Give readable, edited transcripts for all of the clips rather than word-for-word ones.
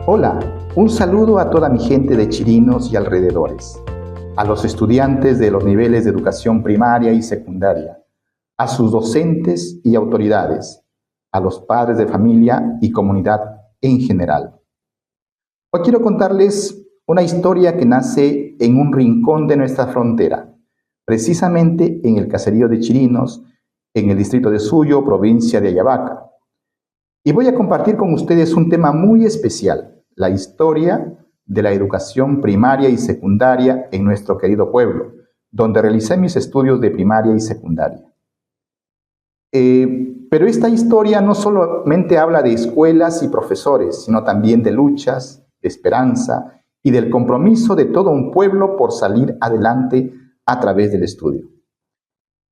Hola, un saludo a toda mi gente de Chirinos y alrededores, a los estudiantes de los niveles de educación primaria y secundaria, a sus docentes y autoridades, a los padres de familia y comunidad en general. Hoy quiero contarles una historia que nace en un rincón de nuestra frontera, precisamente en el caserío de Chirinos, en el distrito de Suyo, provincia de Ayabaca. Y voy a compartir con ustedes un tema muy especial, la historia de la educación primaria y secundaria en nuestro querido pueblo, donde realicé mis estudios de primaria y secundaria. Pero esta historia no solamente habla de escuelas y profesores, sino también de luchas, de esperanza y del compromiso de todo un pueblo por salir adelante a través del estudio.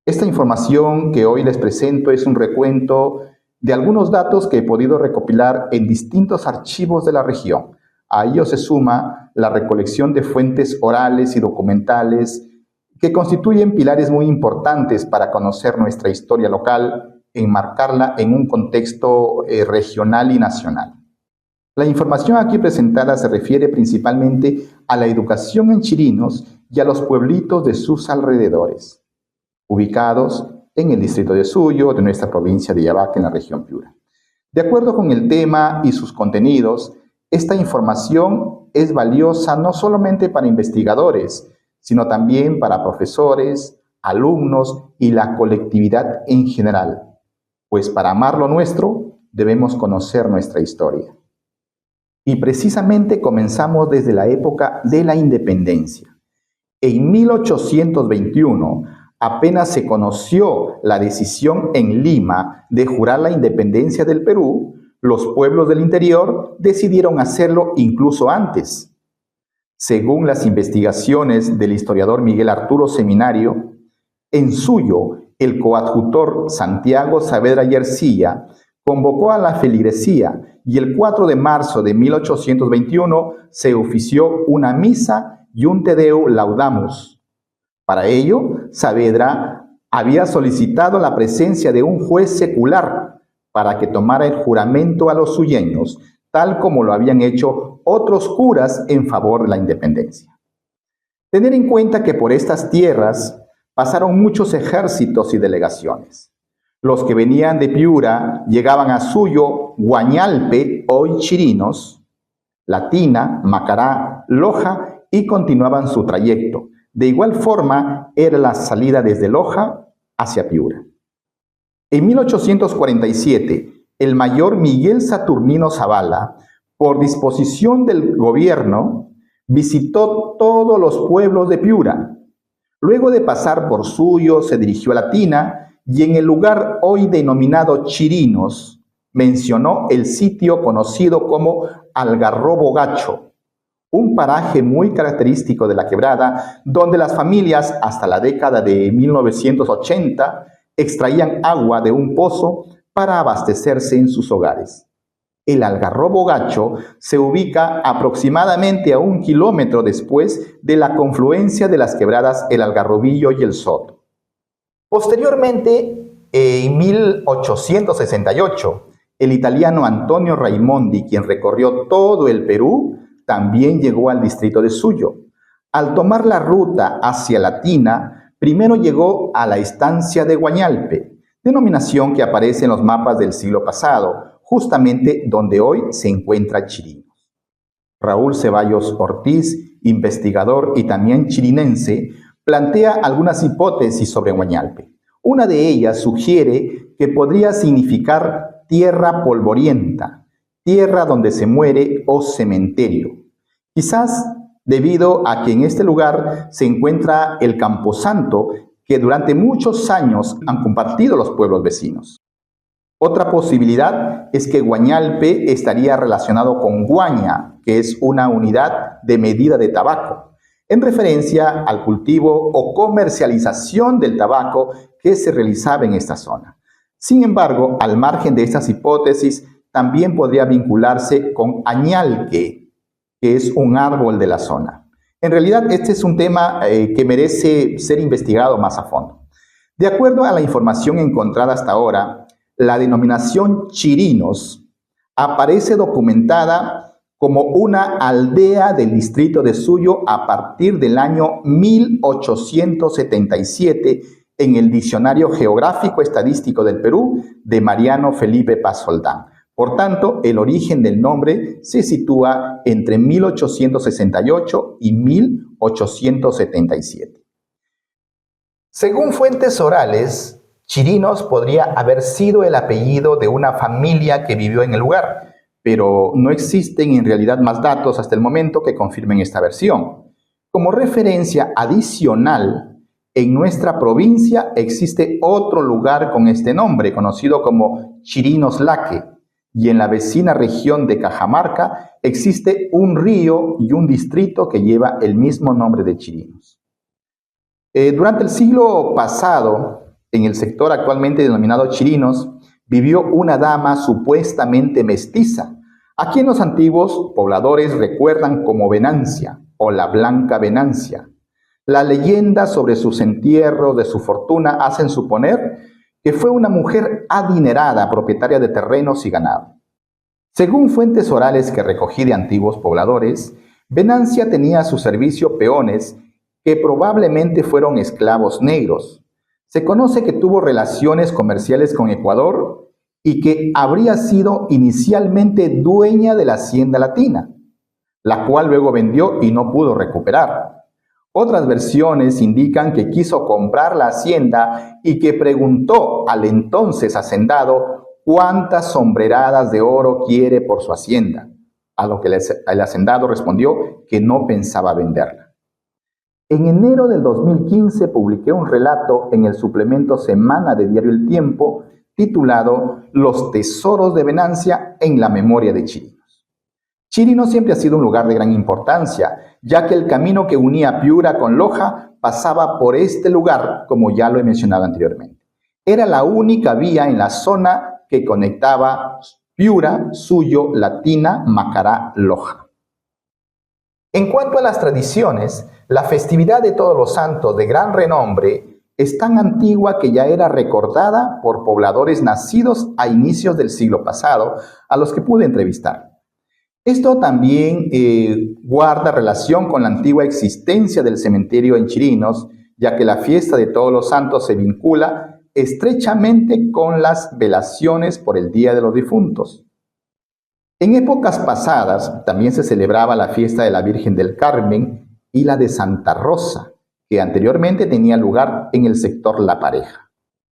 Esta información que hoy les presento es un recuento de algunos datos que he podido recopilar en distintos archivos de la región. A ello se suma la recolección de fuentes orales y documentales que constituyen pilares muy importantes para conocer nuestra historia local, enmarcarla en un contexto regional y nacional. La información aquí presentada se refiere principalmente a la educación en Chirinos y a los pueblitos de sus alrededores, ubicados en el distrito de Suyo, de nuestra provincia de Ayabaca, en la región Piura. De acuerdo con el tema y sus contenidos, esta información es valiosa no solamente para investigadores, sino también para profesores, alumnos y la colectividad en general, pues para amar lo nuestro debemos conocer nuestra historia. Y precisamente comenzamos desde la época de la independencia. En 1821, apenas se conoció la decisión en Lima de jurar la independencia del Perú, los pueblos del interior decidieron hacerlo incluso antes. Según las investigaciones del historiador Miguel Arturo Seminario, en Suyo, el coadjutor Santiago Saavedra y Ercilla convocó a la feligresía y el 4 de marzo de 1821 se ofició una misa y un Te Deum Laudamus. Para ello, Saavedra había solicitado la presencia de un juez secular para que tomara el juramento a los suyeños, tal como lo habían hecho otros curas en favor de la independencia. Tener en cuenta que por estas tierras pasaron muchos ejércitos y delegaciones. Los que venían de Piura llegaban a Suyo, Guañalpe, hoy Chirinos, Latina, Macará, Loja y continuaban su trayecto. De igual forma, era la salida desde Loja hacia Piura. En 1847, el mayor Miguel Saturnino Zavala, por disposición del gobierno, visitó todos los pueblos de Piura. Luego de pasar por Suyo, se dirigió a Latina y en el lugar hoy denominado Chirinos, mencionó el sitio conocido como Algarrobo Gacho, un paraje muy característico de la quebrada, donde las familias hasta la década de 1980 extraían agua de un pozo para abastecerse en sus hogares. El Algarrobo Gacho se ubica aproximadamente a 1 kilómetro después de la confluencia de las quebradas El Algarrobillo y El Soto. Posteriormente, en 1868, el italiano Antonio Raimondi, quien recorrió todo el Perú, también llegó al distrito de Suyo. Al tomar la ruta hacia Latina, primero llegó a la estancia de Guañalpe, denominación que aparece en los mapas del siglo pasado, justamente donde hoy se encuentra Chirinos. Raúl Ceballos Ortiz, investigador y también chirinense, plantea algunas hipótesis sobre Guañalpe. Una de ellas sugiere que podría significar tierra polvorienta, tierra donde se muere o cementerio. Quizás debido a que en este lugar se encuentra el Camposanto que durante muchos años han compartido los pueblos vecinos. Otra posibilidad es que Guañalpe estaría relacionado con guaña, que es una unidad de medida de tabaco, en referencia al cultivo o comercialización del tabaco que se realizaba en esta zona. Sin embargo, al margen de estas hipótesis, también podría vincularse con añalque, que es un árbol de la zona. En realidad, este es un tema que merece ser investigado más a fondo. De acuerdo a la información encontrada hasta ahora, la denominación Chirinos aparece documentada como una aldea del distrito de Suyo a partir del año 1877 en el Diccionario Geográfico Estadístico del Perú de Mariano Felipe Paz Soldán. Por tanto, el origen del nombre se sitúa entre 1868 y 1877. Según fuentes orales, Chirinos podría haber sido el apellido de una familia que vivió en el lugar, pero no existen en realidad más datos hasta el momento que confirmen esta versión. Como referencia adicional, en nuestra provincia existe otro lugar con este nombre, conocido como Chirinos Laque, y en la vecina región de Cajamarca existe un río y un distrito que lleva el mismo nombre de Chirinos. Durante el siglo pasado, en el sector actualmente denominado Chirinos, vivió una dama supuestamente mestiza, a quien los antiguos pobladores recuerdan como Venancia o la Blanca Venancia. La leyenda sobre sus entierros de su fortuna hacen suponer que fue una mujer adinerada, propietaria de terrenos y ganado. Según fuentes orales que recogí de antiguos pobladores, Venancia tenía a su servicio peones que probablemente fueron esclavos negros. Se conoce que tuvo relaciones comerciales con Ecuador y que habría sido inicialmente dueña de la hacienda latina, la cual luego vendió y no pudo recuperar. Otras versiones indican que quiso comprar la hacienda y que preguntó al entonces hacendado cuántas sombreradas de oro quiere por su hacienda, a lo que el hacendado respondió que no pensaba venderla. En enero del 2015 publiqué un relato en el suplemento Semana de Diario El Tiempo titulado Los tesoros de Venancia en la memoria de Chirinos. Chirinos siempre ha sido un lugar de gran importancia, ya que el camino que unía Piura con Loja pasaba por este lugar, como ya lo he mencionado anteriormente. Era la única vía en la zona que conectaba Piura, Suyo, Latina, Macará, Loja. En cuanto a las tradiciones, la festividad de Todos los Santos de gran renombre es tan antigua que ya era recordada por pobladores nacidos a inicios del siglo pasado, a los que pude entrevistar. Esto también guarda relación con la antigua existencia del cementerio en Chirinos, ya que la fiesta de Todos los Santos se vincula estrechamente con las velaciones por el Día de los Difuntos. En épocas pasadas también se celebraba la fiesta de la Virgen del Carmen y la de Santa Rosa, que anteriormente tenía lugar en el sector La Pareja.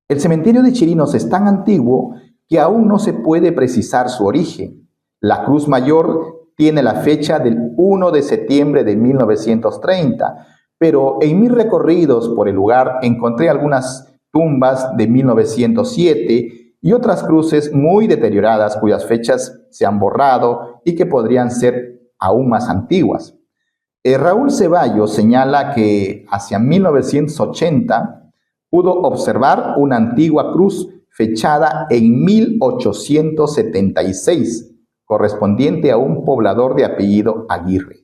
El cementerio de Chirinos es tan antiguo que aún no se puede precisar su origen. La Cruz Mayor tiene la fecha del 1 de septiembre de 1930, pero en mis recorridos por el lugar encontré algunas tumbas de 1907 y otras cruces muy deterioradas cuyas fechas se han borrado y que podrían ser aún más antiguas. Raúl Ceballos señala que hacia 1980 pudo observar una antigua cruz fechada en 1876, correspondiente a un poblador de apellido Aguirre.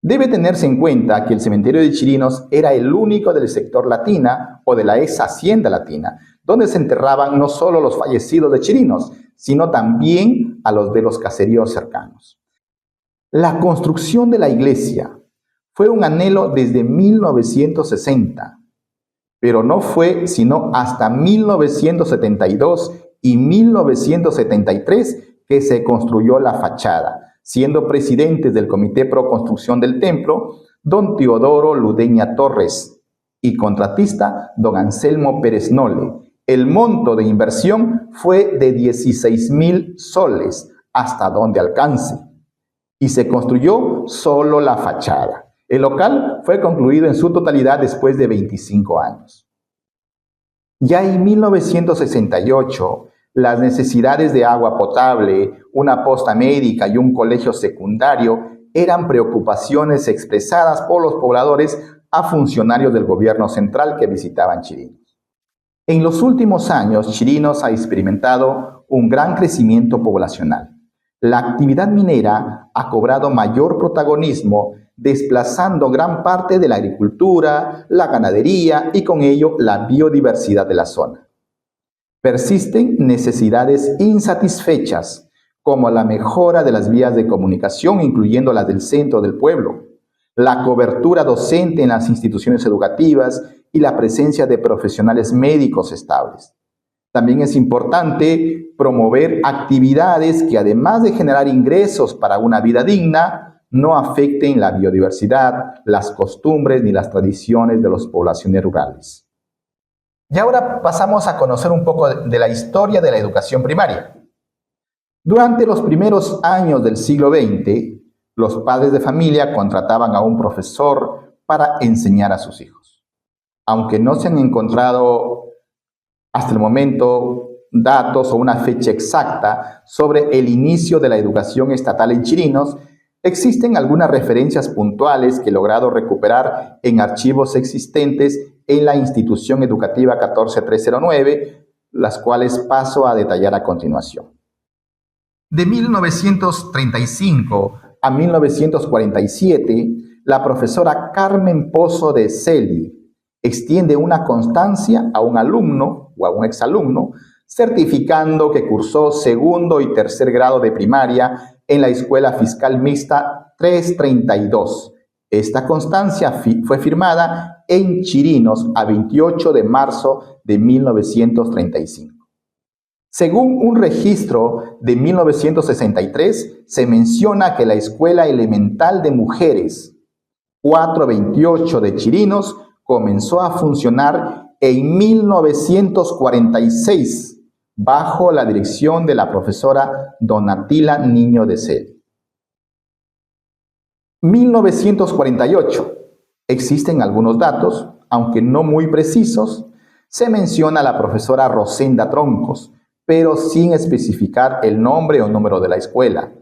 Debe tenerse en cuenta que el cementerio de Chirinos era el único del sector Latina o de la ex hacienda latina, donde se enterraban no solo los fallecidos de Chirinos, sino también a los de los caseríos cercanos. La construcción de la iglesia fue un anhelo desde 1960, pero no fue sino hasta 1972 y 1973 que se construyó la fachada, siendo presidentes del Comité Pro Construcción del Templo don Teodoro Ludeña Torres y contratista don Anselmo Pérez Nole. El monto de inversión fue de 16,000 soles, hasta donde alcance, y se construyó solo la fachada. El local fue concluido en su totalidad después de 25 años. Ya en 1968, las necesidades de agua potable, una posta médica y un colegio secundario eran preocupaciones expresadas por los pobladores a funcionarios del gobierno central que visitaban Chirinos. En los últimos años, Chirinos ha experimentado un gran crecimiento poblacional. La actividad minera ha cobrado mayor protagonismo, desplazando gran parte de la agricultura, la ganadería y con ello la biodiversidad de la zona. Persisten necesidades insatisfechas, como la mejora de las vías de comunicación, incluyendo las del centro del pueblo, la cobertura docente en las instituciones educativas y la presencia de profesionales médicos estables. También es importante promover actividades que, además de generar ingresos para una vida digna, no afecten la biodiversidad, las costumbres ni las tradiciones de las poblaciones rurales. Y ahora pasamos a conocer un poco de la historia de la educación primaria. Durante los primeros años del siglo XX, los padres de familia contrataban a un profesor para enseñar a sus hijos. Aunque no se han encontrado hasta el momento datos o una fecha exacta sobre el inicio de la educación estatal en Chirinos, existen algunas referencias puntuales que he logrado recuperar en archivos existentes en la institución educativa 14309, las cuales paso a detallar a continuación. De 1935 a 1947, la profesora Carmen Pozo de Celi extiende una constancia a un alumno o a un exalumno, certificando que cursó segundo y tercer grado de primaria en la Escuela Fiscal Mixta 332. Esta constancia fue firmada en Chirinos a 28 de marzo de 1935. Según un registro de 1963, se menciona que la Escuela Elemental de Mujeres 428 de Chirinos comenzó a funcionar en 1946 bajo la dirección de la profesora Donatila Niño de Celi. 1948. Existen algunos datos, aunque no muy precisos. Se menciona a la profesora Rosenda Troncos, pero sin especificar el nombre o número de la escuela.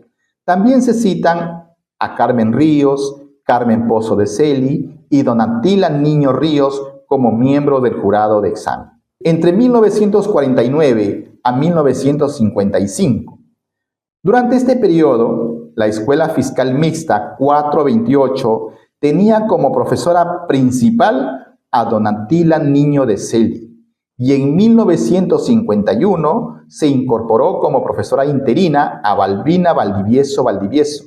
También se citan a Carmen Ríos, Carmen Pozo de Celi y Donatila Niño Ríos como miembros del jurado de examen. Entre 1949 a 1955. Durante este periodo, la Escuela Fiscal Mixta 428 tenía como profesora principal a Donatila Niño de Celi y en 1951 se incorporó como profesora interina a Balbina Valdivieso Valdivieso.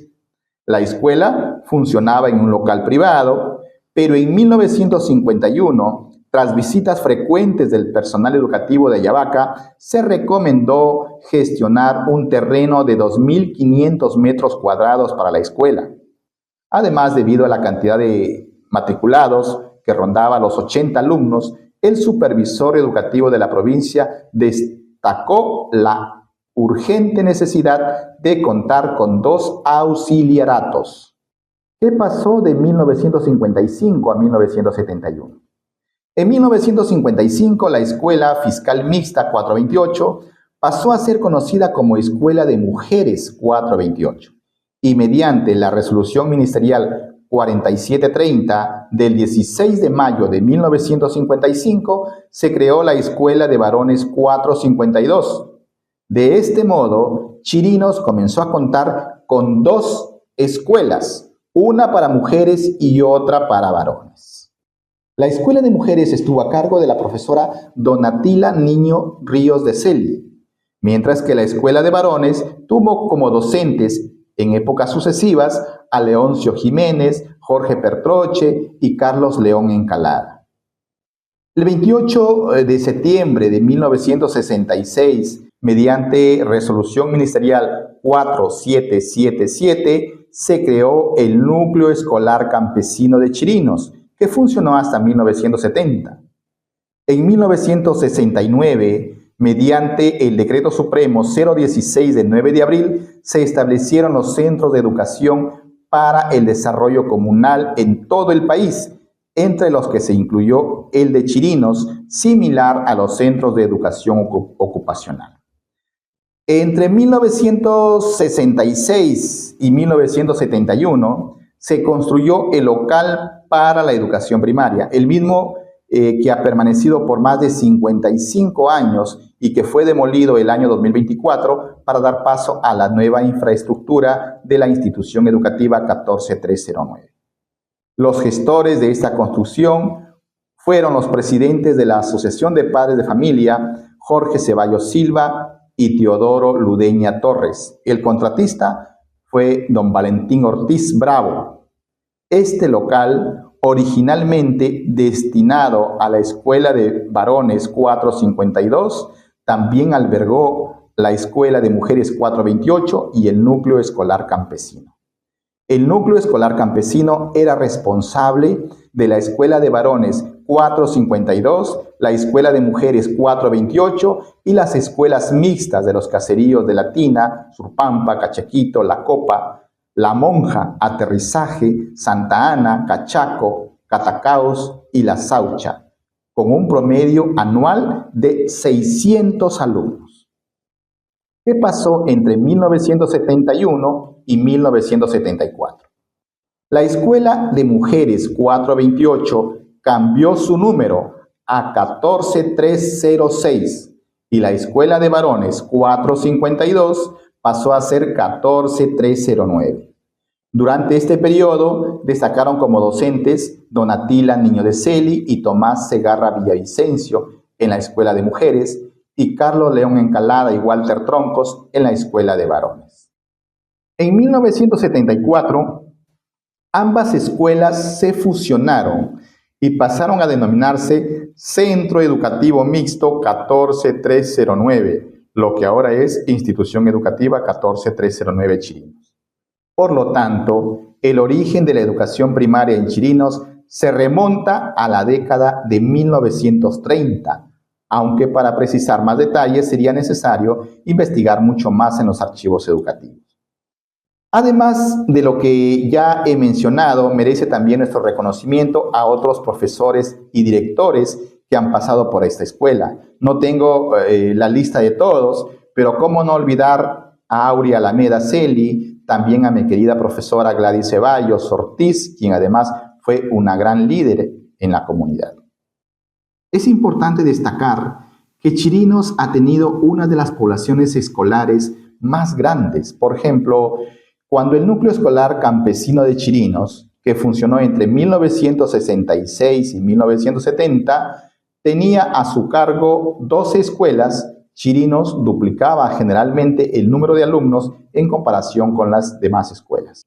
La escuela funcionaba en un local privado, pero en 1951, tras visitas frecuentes del personal educativo de Ayabaca, se recomendó gestionar un terreno de 2.500 metros cuadrados para la escuela. Además, debido a la cantidad de matriculados que rondaba los 80 alumnos, el supervisor educativo de la provincia destacó la urgente necesidad de contar con 2 auxiliaratos. ¿Qué pasó de 1955 a 1971? En 1955, la Escuela Fiscal Mixta 428 pasó a ser conocida como Escuela de Mujeres 428 y mediante la resolución ministerial 4730 del 16 de mayo de 1955 se creó la Escuela de Varones 452. De este modo, Chirinos comenzó a contar con 2 escuelas, una para mujeres y otra para varones. La Escuela de Mujeres estuvo a cargo de la profesora Donatila Niño Ríos de Celi, mientras que la Escuela de Varones tuvo como docentes en épocas sucesivas a Leoncio Jiménez, Jorge Pertroche y Carlos León Encalada. El 28 de septiembre de 1966, mediante resolución ministerial 4777, se creó el Núcleo Escolar Campesino de Chirinos, que funcionó hasta 1970. En 1969, mediante el Decreto Supremo 016 del 9 de abril, se establecieron los centros de educación para el desarrollo comunal en todo el país, entre los que se incluyó el de Chirinos, similar a los centros de educación ocupacional. Entre 1966 y 1971 se construyó el local para la educación primaria, el mismo que ha permanecido por más de 55 años y que fue demolido el año 2024 para dar paso a la nueva infraestructura de la institución educativa 14309. Los gestores de esta construcción fueron los presidentes de la Asociación de Padres de Familia, Jorge Ceballos Silva y Teodoro Ludeña Torres. El contratista fue don Valentín Ortiz Bravo. Este local, originalmente destinado a la Escuela de Varones 452, también albergó la Escuela de Mujeres 428 y el Núcleo Escolar Campesino. El Núcleo Escolar Campesino era responsable de la Escuela de Varones 452, la Escuela de Mujeres 428 y las escuelas mixtas de los caseríos de Latina, Surpampa, Cachaquito, La Copa, La Monja, Aterrizaje, Santa Ana, Cachaco, Catacaos y La Saucha, con un promedio anual de 600 alumnos. ¿Qué pasó entre 1971 y 1974? La Escuela de Mujeres 428 cambió su número a 14306 y la Escuela de Varones 452 pasó a ser 14309. Durante este periodo destacaron como docentes don Atila Niño de Celi y Tomás Segarra Villavicencio en la Escuela de Mujeres y Carlos León Encalada y Walter Troncos en la Escuela de Varones. En 1974, ambas escuelas se fusionaron y pasaron a denominarse Centro Educativo Mixto 14309, lo que ahora es Institución Educativa 14309 Chirinos. Por lo tanto, el origen de la educación primaria en Chirinos se remonta a la década de 1930, aunque para precisar más detalles sería necesario investigar mucho más en los archivos educativos. Además de lo que ya he mencionado, merece también nuestro reconocimiento a otros profesores y directores que han pasado por esta escuela. No tengo la lista de todos, pero cómo no olvidar a Aurea Alameda Celi, también a mi querida profesora Gladys Ceballos Ortiz, quien además fue una gran líder en la comunidad. Es importante destacar que Chirinos ha tenido una de las poblaciones escolares más grandes. Por ejemplo, cuando el Núcleo Escolar Campesino de Chirinos, que funcionó entre 1966 y 1970, tenía a su cargo 12 escuelas, Chirinos duplicaba generalmente el número de alumnos en comparación con las demás escuelas.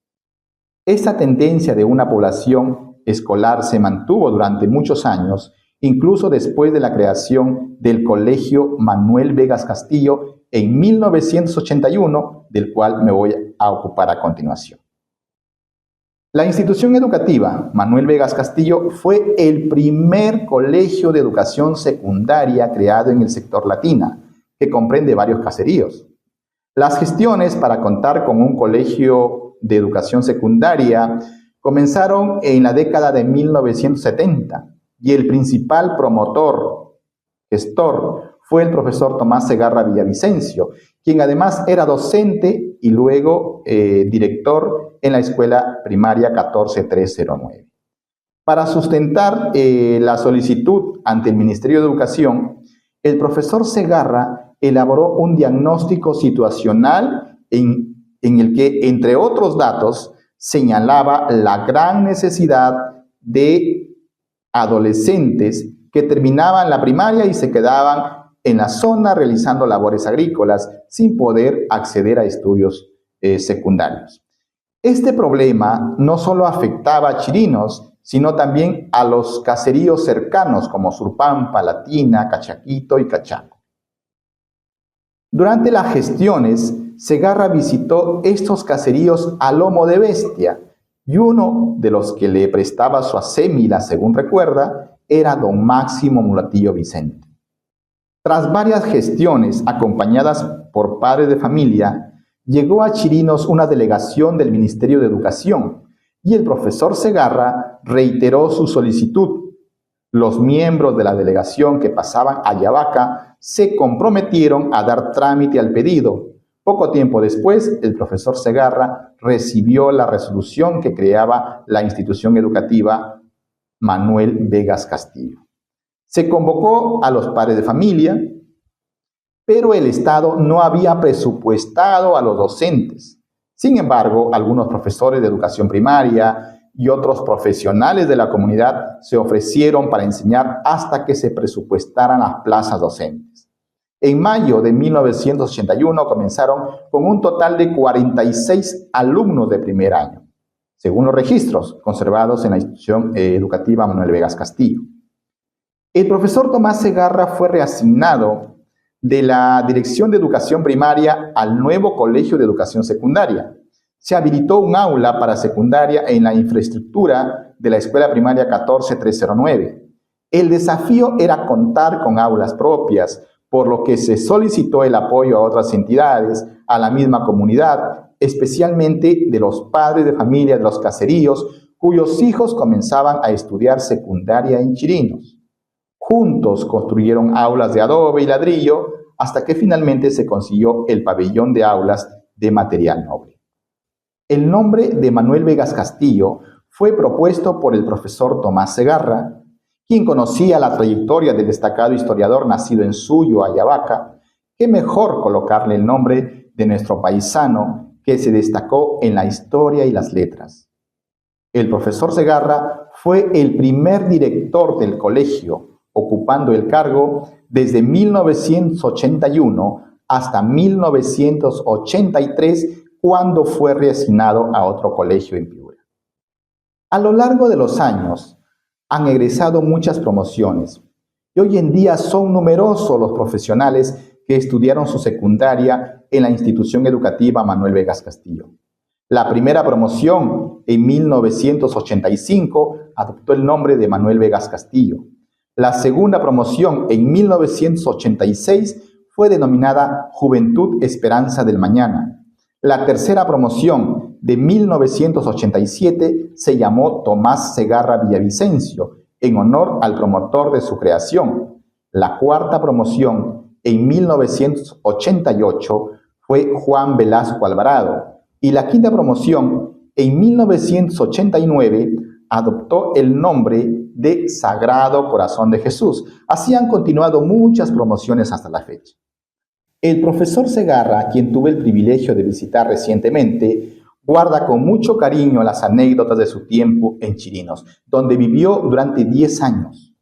Esta tendencia de una población escolar se mantuvo durante muchos años, incluso después de la creación del Colegio Manuel Vegas Castillo en 1981, del cual me voy a ocupar a continuación. La institución educativa Manuel Vegas Castillo fue el primer colegio de educación secundaria creado en el sector Latina, que comprende varios caseríos. Las gestiones para contar con un colegio de educación secundaria comenzaron en la década de 1970 y el principal gestor, fue el profesor Tomás Segarra Villavicencio, quien además era docente y luego director en la escuela primaria 14309. Para sustentar la solicitud ante el Ministerio de Educación, el profesor Segarra elaboró un diagnóstico situacional en el que, entre otros datos, señalaba la gran necesidad de adolescentes que terminaban la primaria y se quedaban en la zona realizando labores agrícolas sin poder acceder a estudios secundarios. Este problema no solo afectaba a Chirinos, sino también a los caseríos cercanos como Surpampa, Latina, Cachaquito y Cachaco. Durante las gestiones, Segarra visitó estos caseríos a lomo de bestia y uno de los que le prestaba su acémila, según recuerda, era don Máximo Mulatillo Vicente. Tras varias gestiones acompañadas por padres de familia, llegó a Chirinos una delegación del Ministerio de Educación y el profesor Segarra reiteró su solicitud. Los miembros de la delegación que pasaban a Yavaca se comprometieron a dar trámite al pedido. Poco tiempo después, el profesor Segarra recibió la resolución que creaba la institución educativa Manuel Vegas Castillo. Se convocó a los padres de familia, pero el Estado no había presupuestado a los docentes. Sin embargo, algunos profesores de educación primaria y otros profesionales de la comunidad se ofrecieron para enseñar hasta que se presupuestaran las plazas docentes. En mayo de 1981 comenzaron con un total de 46 alumnos de primer año, según los registros conservados en la institución educativa Manuel Vegas Castillo. El profesor Tomás Segarra fue reasignado de la Dirección de Educación Primaria al nuevo Colegio de Educación Secundaria. Se habilitó un aula para secundaria en la infraestructura de la Escuela Primaria 14309. El desafío era contar con aulas propias, por lo que se solicitó el apoyo a otras entidades, a la misma comunidad, especialmente de los padres de familia de los caseríos, cuyos hijos comenzaban a estudiar secundaria en Chirinos. Juntos construyeron aulas de adobe y ladrillo hasta que finalmente se consiguió el pabellón de aulas de material noble. El nombre de Manuel Vegas Castillo fue propuesto por el profesor Tomás Segarra, quien conocía la trayectoria del destacado historiador nacido en Suyo, Ayabaca. Qué mejor colocarle el nombre de nuestro paisano que se destacó en la historia y las letras. El profesor Segarra fue el primer director del colegio, ocupando el cargo desde 1981 hasta 1983, cuando fue reasignado a otro colegio en Piura. A lo largo de los años, han egresado muchas promociones y hoy en día son numerosos los profesionales que estudiaron su secundaria en la institución educativa Manuel Vegas Castillo. La primera promoción, en 1985, adoptó el nombre de Manuel Vegas Castillo. La segunda promoción, en 1986, fue denominada Juventud Esperanza del Mañana. La tercera promoción, de 1987, se llamó Tomás Segarra Villavicencio, en honor al promotor de su creación. La cuarta promoción, en 1988, fue Juan Velasco Alvarado. Y la quinta promoción, en 1989, adoptó el nombre de Sagrado Corazón de Jesús. Así han continuado muchas promociones hasta la fecha. El profesor Segarra, a quien tuve el privilegio de visitar recientemente, guarda con mucho cariño las anécdotas de su tiempo en Chirinos, donde vivió durante 10 años.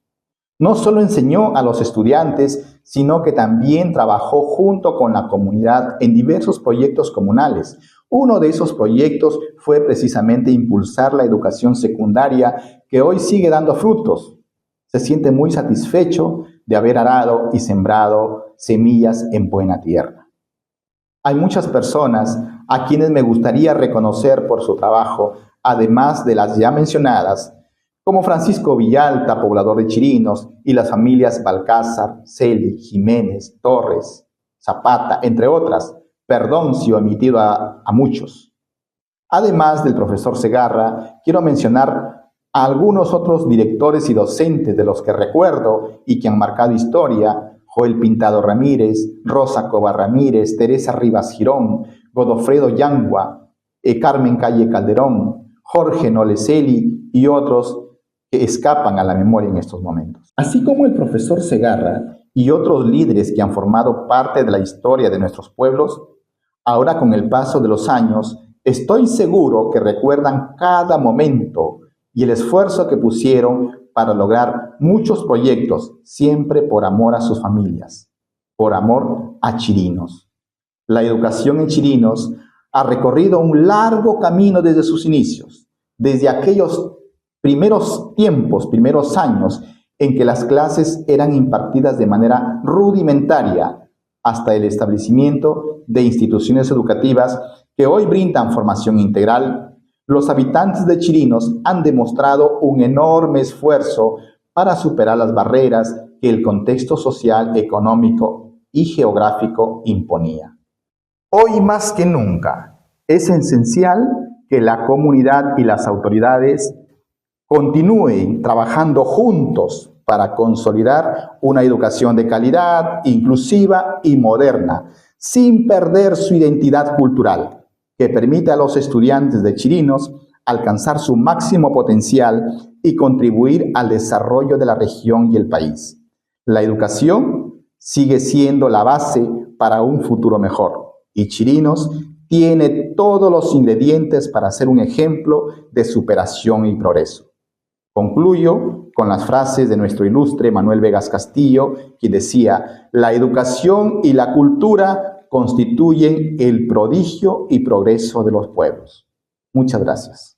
No solo enseñó a los estudiantes, sino que también trabajó junto con la comunidad en diversos proyectos comunales. Uno de esos proyectos fue precisamente impulsar la educación secundaria, que hoy sigue dando frutos. Se siente muy satisfecho de haber arado y sembrado semillas en buena tierra. Hay muchas personas a quienes me gustaría reconocer por su trabajo, además de las ya mencionadas, como Francisco Villalta, poblador de Chirinos, y las familias Balcázar, Celi, Jiménez, Torres, Zapata, entre otras. Perdón si he omitido a muchos. Además del profesor Segarra, quiero mencionar a algunos otros directores y docentes de los que recuerdo y que han marcado historia: Joel Pintado Ramírez, Rosa Cova Ramírez, Teresa Rivas Girón, Godofredo Yangua, Carmen Calle Calderón, Jorge Noleseli y otros que escapan a la memoria en estos momentos. Así como el profesor Segarra y otros líderes que han formado parte de la historia de nuestros pueblos, ahora con el paso de los años, estoy seguro que recuerdan cada momento y el esfuerzo que pusieron para lograr muchos proyectos, siempre por amor a sus familias, por amor a Chirinos. La educación en Chirinos ha recorrido un largo camino desde sus inicios, desde aquellos primeros tiempos, primeros años, en que las clases eran impartidas de manera rudimentaria, hasta el establecimiento de instituciones educativas que hoy brindan formación integral. Los habitantes de Chirinos han demostrado un enorme esfuerzo para superar las barreras que el contexto social, económico y geográfico imponía. Hoy más que nunca es esencial que la comunidad y las autoridades continúen trabajando juntos para consolidar una educación de calidad, inclusiva y moderna, sin perder su identidad cultural, que permita a los estudiantes de Chirinos alcanzar su máximo potencial y contribuir al desarrollo de la región y el país. La educación sigue siendo la base para un futuro mejor, y Chirinos tiene todos los ingredientes para ser un ejemplo de superación y progreso. Concluyo con las frases de nuestro ilustre Manuel Vegas Castillo, quien decía: la educación y la cultura constituyen el prodigio y progreso de los pueblos. Muchas gracias.